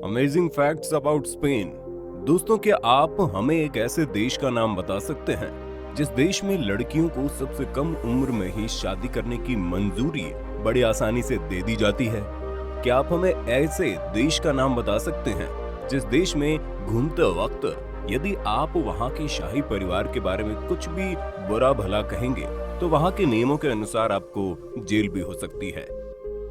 Amazing facts about Spain. दोस्तों, क्या आप हमें एक ऐसे देश का नाम बता सकते हैं जिस देश में लड़कियों को सबसे कम उम्र में ही शादी करने की मंजूरी बड़ी आसानी से दे दी जाती है? क्या आप हमें ऐसे देश का नाम बता सकते हैं जिस देश में घूमते वक्त यदि आप वहां के शाही परिवार के बारे में कुछ भी बुरा भला कहेंगे तो वहां के नियमों के अनुसार आपको जेल भी हो सकती है?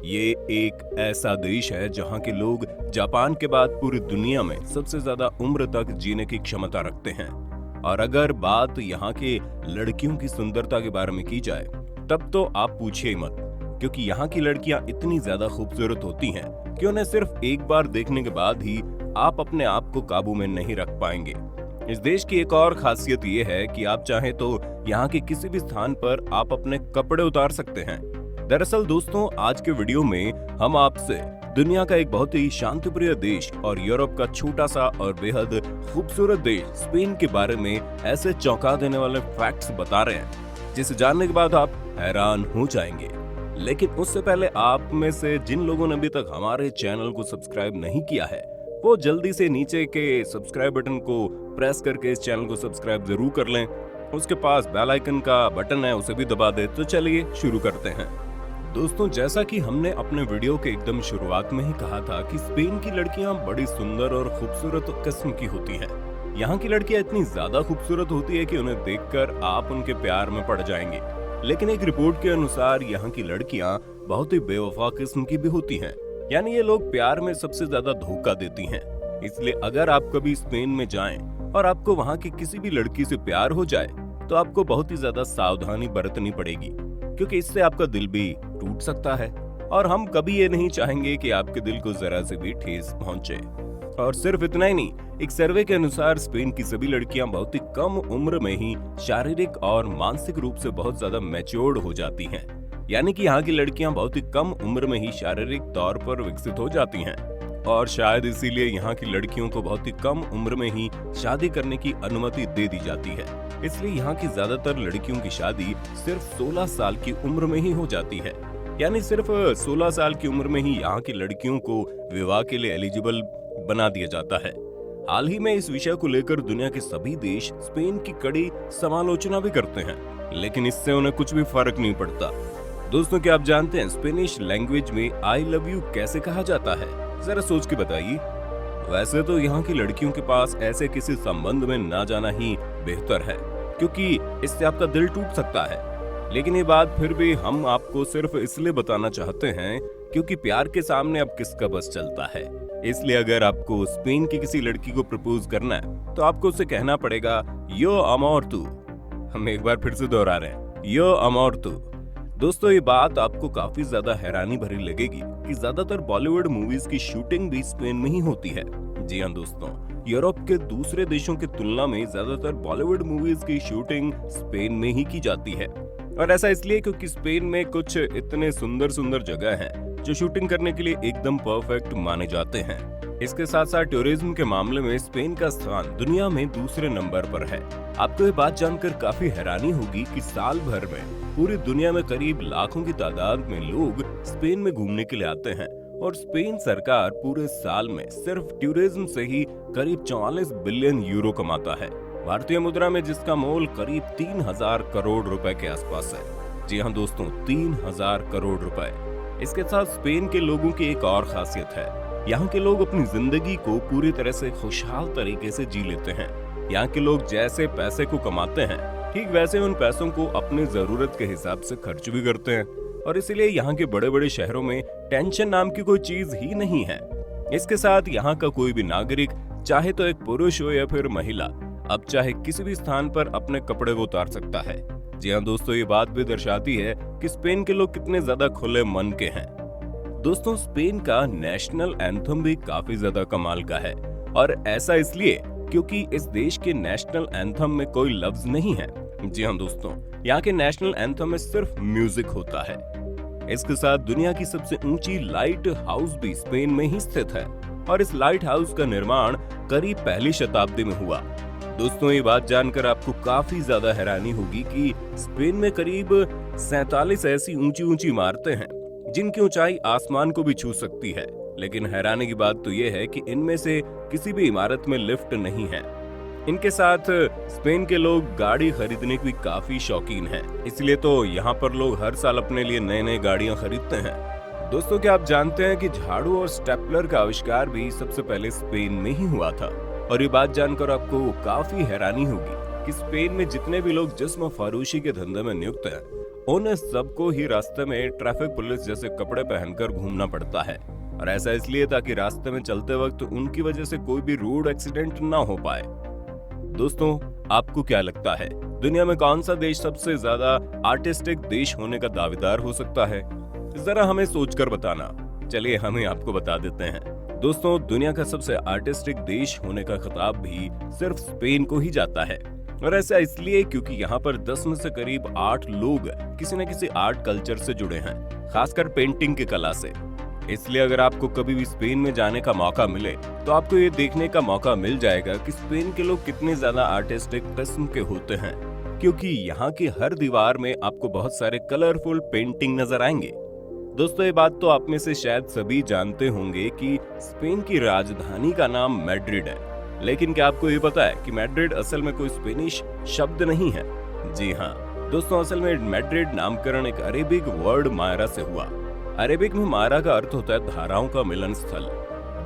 ये एक ऐसा देश है जहां के लोग जापान के बाद पूरी दुनिया में सबसे ज्यादा उम्र तक जीने की क्षमता रखते हैं। और अगर बात यहाँ के लड़कियों की सुंदरता के बारे में की जाए तब तो आप पूछिए ही मत, क्योंकि यहाँ की लड़कियां इतनी ज्यादा खूबसूरत होती हैं कि उन्हें सिर्फ एक बार देखने के बाद ही आप अपने आप को काबू में नहीं रख पाएंगे। इस देश की एक और खासियत ये है कि आप चाहें तो यहाँ के किसी भी स्थान पर आप अपने कपड़े उतार सकते हैं। दरअसल दोस्तों, आज के वीडियो में हम आपसे दुनिया का एक बहुत ही शांतिप्रिय देश और यूरोप का छोटा सा और बेहद खूबसूरत देश स्पेन के बारे में ऐसे चौंका देने वाले फैक्ट्स बता रहे हैं जिसे जानने के बाद आप हैरान हो जाएंगे। लेकिन उससे पहले आप में से जिन लोगों ने अभी तक हमारे चैनल को सब्सक्राइब नहीं किया है वो जल्दी से नीचे के सब्सक्राइब बटन को प्रेस करके इस चैनल को सब्सक्राइब जरूर कर लें। उसके पास बेल आइकन का बटन है, उसे भी दबा दे। तो चलिए शुरू करते हैं। दोस्तों, जैसा कि हमने अपने वीडियो के एकदम शुरुआत में ही कहा था कि स्पेन की लड़कियां बड़ी सुंदर और खूबसूरत किस्म की होती हैं। यहाँ की लड़कियां इतनी ज्यादा खूबसूरत होती है कि उन्हें देखकर आप उनके प्यार में पड़ जाएंगे। लेकिन एक रिपोर्ट के अनुसार यहाँ की लड़कियां बहुत ही बेवफा किस्म की भी होती हैं। यानी ये लोग प्यार में सबसे ज्यादा धोखा देती हैं। इसलिए अगर आप कभी स्पेन में जाएं और आपको वहाँ की किसी भी लड़की से प्यार हो जाए तो आपको बहुत ही ज्यादा सावधानी बरतनी पड़ेगी, क्योंकि इससे आपका दिल भी टूट सकता है और हम कभी ये नहीं चाहेंगे कि आपके दिल को जरा से भी ठेस पहुंचे। और सिर्फ इतना ही नहीं, एक सर्वे के अनुसार स्पेन की सभी लड़कियां बहुत ही कम उम्र में ही शारीरिक और मानसिक रूप से बहुत ज्यादा मैच्योर्ड हो जाती हैं। यानी कि यहाँ की लड़कियां बहुत ही कम उम्र में ही शारीरिक तौर पर विकसित हो जाती हैं और शायद इसीलिए यहाँ की लड़कियों को बहुत ही कम उम्र में ही शादी करने की अनुमति दे दी जाती है। इसलिए यहाँ की ज्यादातर लड़कियों की शादी सिर्फ 16 साल की उम्र में ही हो जाती है। यानी सिर्फ 16 साल की उम्र में ही यहाँ की लड़कियों को विवाह के लिए एलिजिबल बना दिया जाता है। हाल ही में इस विषय को लेकर दुनिया के सभी देश स्पेन की कड़ी समालोचना भी करते हैं, लेकिन इससे उन्हें कुछ भी फर्क नहीं पड़ता। दोस्तों, क्या आप जानते हैं स्पेनिश लैंग्वेज में आई लव यू कैसे कहा जाता है? जरा सोच के बताइए। वैसे तो यहाँ की लड़कियों के पास ऐसे किसी संबंध में ना जाना ही बेहतर है, क्योंकि इससे आपका दिल टूट सकता है। लेकिन ये बात फिर भी हम आपको सिर्फ इसलिए बताना चाहते हैं क्योंकि प्यार के सामने अब किसका बस चलता है। इसलिए अगर आपको स्पेन की किसी लड़की को प्रपोज करना है तो आपको उसे कहना पड़ेगा यो अमोर तू। हम एक बार फिर से दोहरा रहे हैं, यो अमोर तू। दोस्तों, ये बात आपको काफी ज्यादा हैरानी भरी लगेगी कि ज्यादातर बॉलीवुड मूवीज की शूटिंग भी स्पेन में ही होती है। जी हाँ दोस्तों, यूरोप के दूसरे देशों की तुलना में ज्यादातर बॉलीवुड मूवीज की शूटिंग स्पेन में ही की जाती है। और ऐसा इसलिए क्योंकि स्पेन में कुछ इतने सुंदर सुंदर जगह हैं जो शूटिंग करने के लिए एकदम परफेक्ट माने जाते हैं। इसके साथ साथ टूरिज्म के मामले में स्पेन का स्थान दुनिया में दूसरे नंबर पर है। आपको ये बात जानकर काफी हैरानी होगी कि साल भर में पूरी दुनिया में करीब लाखों की तादाद में लोग स्पेन में घूमने के लिए आते हैं और स्पेन सरकार पूरे साल में सिर्फ टूरिज्म से ही करीब 44 बिलियन यूरो कमाता है, भारतीय मुद्रा में जिसका मोल करीब 3000 करोड़ रुपए के आसपास है। जी हाँ दोस्तों, 3000 करोड़ रुपए। इसके साथ स्पेन के लोगों की एक और खासियत है, यहाँ के लोग अपनी जिंदगी को पूरी तरह से खुशहाल तरीके से जी लेते हैं। यहाँ के लोग जैसे पैसे को कमाते हैं ठीक वैसे उन पैसों को अपनी जरूरत के हिसाब से खर्च भी करते हैं और इसीलिए यहाँ के बड़े बड़े शहरों में टेंशन नाम की कोई चीज ही नहीं है। इसके साथ यहाँ का कोई भी नागरिक, चाहे तो एक पुरुष हो या फिर महिला, अब चाहे किसी भी स्थान पर अपने कपड़े को उतार सकता है। जी हाँ दोस्तों, ये बात भी दर्शाती है कि स्पेन के लोग कितने ज्यादा खुले मन के हैं। दोस्तों, स्पेन का नेशनल एंथम भी काफी ज्यादा कमाल का है और ऐसा इसलिए क्योंकि इस देश के नेशनल एंथम में कोई लफ्ज नहीं है। जी हाँ दोस्तों, यहाँ के नेशनल एंथम में सिर्फ म्यूजिक होता है। इसके साथ दुनिया की सबसे ऊंची लाइट हाउस भी स्पेन में ही स्थित है और इस लाइट हाउस का निर्माण करीब पहली शताब्दी में हुआ। दोस्तों, ये बात जानकर आपको काफी ज्यादा हैरानी होगी कि स्पेन में करीब 47 ऐसी ऊंची ऊंची इमारतें हैं जिनकी ऊंचाई आसमान को भी छू सकती है लेकिन हैरानी की बात तो यह है कि इनमें से किसी भी इमारत में लिफ्ट नहीं है। इनके साथ स्पेन के लोग गाड़ी खरीदने की काफी शौकीन हैं, इसलिए तो यहाँ पर लोग हर साल अपने लिए नए नए गाड़ियां खरीदते हैं। दोस्तों, क्या आप जानते हैं कि झाड़ू और स्टेपलर का आविष्कार भी सबसे पहले स्पेन में ही हुआ था। और ये बात जानकर आपको काफी हैरानी होगी कि स्पेन में जितने भी लोग जिस्म फरोशी के धंधे में नियुक्त हैं, उन सबको ही रास्ते में ट्रैफिक पुलिस जैसे कपड़े पहनकर घूमना पड़ता है। और ऐसा इसलिए ताकि रास्ते में चलते वक्त उनकी वजह से कोई भी रोड एक्सीडेंट ना हो पाए। दोस्तों, आपको क्या लगता है, दुनिया में कौन सा देश सबसे ज्यादा आर्टिस्टिक देश होने का दावेदार हो सकता है? जरा हमें सोचकर बताना। चलिए हमें आपको बता देते हैं। दोस्तों, दुनिया का सबसे आर्टिस्टिक देश होने का खिताब भी सिर्फ स्पेन को ही जाता है। और ऐसा इसलिए क्योंकि यहाँ पर 10 में से करीब 8 लोग किसी न किसी आर्ट कल्चर से जुड़े हैं, खासकर पेंटिंग की कला से। इसलिए अगर आपको कभी भी स्पेन में जाने का मौका मिले तो आपको ये देखने का मौका मिल जाएगा कि स्पेन के लोग कितने ज्यादा आर्टिस्टिक किस्म के होते हैं, क्योंकि यहाँ की हर दीवार में आपको बहुत सारे कलरफुल पेंटिंग नजर आएंगे। दोस्तों, ये बात तो आप में से शायद सभी जानते होंगे कि स्पेन की राजधानी का नाम मैड्रिड है। लेकिन क्या आपको ये पता है कि मैड्रिड असल में कोई स्पेनिश शब्द नहीं है? जी हाँ दोस्तों, असल में मैड्रिड नामकरण एक अरेबिक वर्ड मायरा से हुआ। अरेबिक में मायरा का अर्थ होता है धाराओं का मिलन स्थल।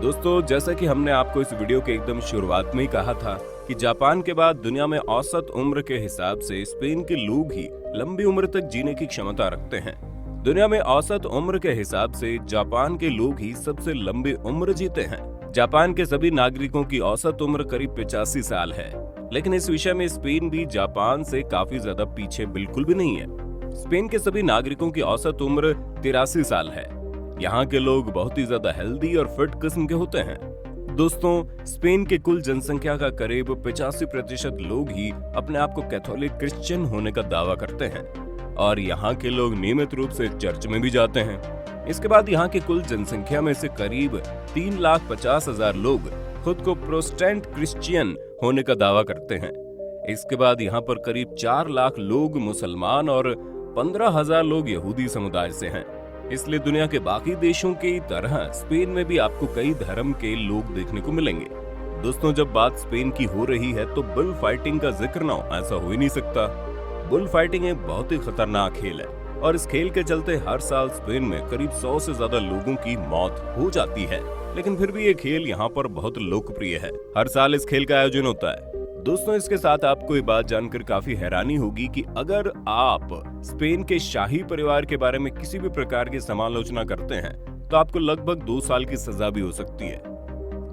दोस्तों, जैसा कि हमने आपको इस वीडियो के एकदम शुरुआत में ही कहा था कि जापान के बाद दुनिया में औसत उम्र के हिसाब से स्पेन के लोग ही लंबी उम्र तक जीने की क्षमता रखते हैं। दुनिया में औसत उम्र के हिसाब से जापान के लोग ही सबसे लंबी उम्र जीते हैं। जापान के सभी नागरिकों की औसत उम्र करीब 85 साल है। लेकिन इस विषय में स्पेन भी जापान से काफी ज्यादा पीछे बिल्कुल भी नहीं है। स्पेन के सभी नागरिकों की औसत उम्र 83 साल है। यहाँ के लोग बहुत ही ज्यादा हेल्दी और फिट किस्म के होते हैं। दोस्तों, स्पेन के कुल जनसंख्या का करीब 85% लोग ही अपने आप को कैथोलिक क्रिश्चियन होने का दावा करते हैं और यहाँ के लोग नियमित रूप से चर्च में भी जाते हैं। इसके बाद यहाँ की कुल जनसंख्या में से करीब 3,50,000 लोग खुद को प्रोटेस्टेंट क्रिश्चियन होने का दावा करते हैं। इसके बाद यहाँ पर करीब 4 लाख लोग मुसलमान और 15,000 लोग यहूदी समुदाय से हैं। इसलिए दुनिया के बाकी देशों की तरह स्पेन में भी आपको कई धर्म के लोग देखने को मिलेंगे। दोस्तों, जब बात स्पेन की हो रही है तो बुल फाइटिंग का जिक्र ना हो, ऐसा हो ही नहीं सकता। बुल फाइटिंग एक बहुत ही खतरनाक खेल है और इस खेल के चलते हर साल स्पेन में करीब 100 से ज्यादा लोगों की मौत हो जाती है। लेकिन फिर भी ये खेल यहाँ पर बहुत लोकप्रिय है। हर साल इस खेल का आयोजन होता है। दोस्तों, इसके साथ आपको ये बात जानकर काफी हैरानी होगी कि अगर आप स्पेन के शाही परिवार के बारे में किसी भी प्रकार की समालोचना करते हैं तो आपको लगभग 2 साल की सजा भी हो सकती है।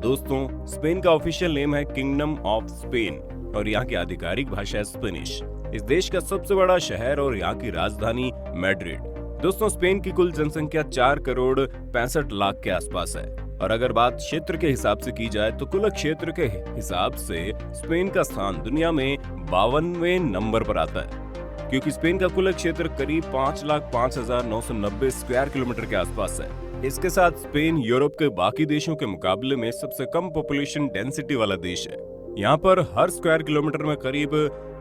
दोस्तों, स्पेन का ऑफिशियल नेम है किंगडम ऑफ स्पेन और यहाँ की आधिकारिक भाषा है स्पेनिश। इस देश का सबसे बड़ा शहर और यहाँ की राजधानी मैड्रिड। दोस्तों, स्पेन की कुल जनसंख्या 4 करोड़ 65 लाख के आसपास है और अगर बात क्षेत्र के हिसाब से की जाए तो कुल क्षेत्र के हिसाब से स्पेन का स्थान दुनिया में 52वें नंबर पर आता है, क्योंकि स्पेन का कुल क्षेत्र करीब 5,05,990 स्क्वायर किलोमीटर के आसपास है। इसके साथ स्पेन यूरोप के बाकी देशों के मुकाबले में सबसे कम पॉपुलेशन डेंसिटी वाला देश है। यहाँ पर हर स्क्वायर किलोमीटर में करीब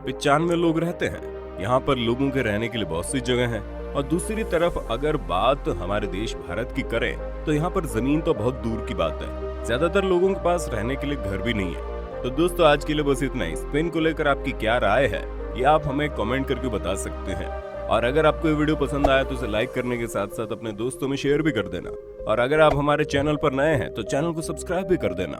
95 लोग रहते हैं। यहाँ पर लोगों के रहने के लिए बहुत सी जगह हैं और दूसरी तरफ अगर बात हमारे देश भारत की करें तो यहाँ पर जमीन तो बहुत दूर की बात है। ज्यादातर लोगों के पास रहने के लिए घर भी नहीं है। तो दोस्तों, आज के लिए बस इतना ही। स्पेन को लेकर आपकी क्या राय है ये आप हमें कमेंट करके बता सकते हैं। और अगर आपको ये वीडियो पसंद आया तो इसे लाइक करने के साथ साथ अपने दोस्तों में शेयर भी कर देना। और अगर आप हमारे चैनल पर नए हैं तो चैनल को सब्सक्राइब भी कर देना।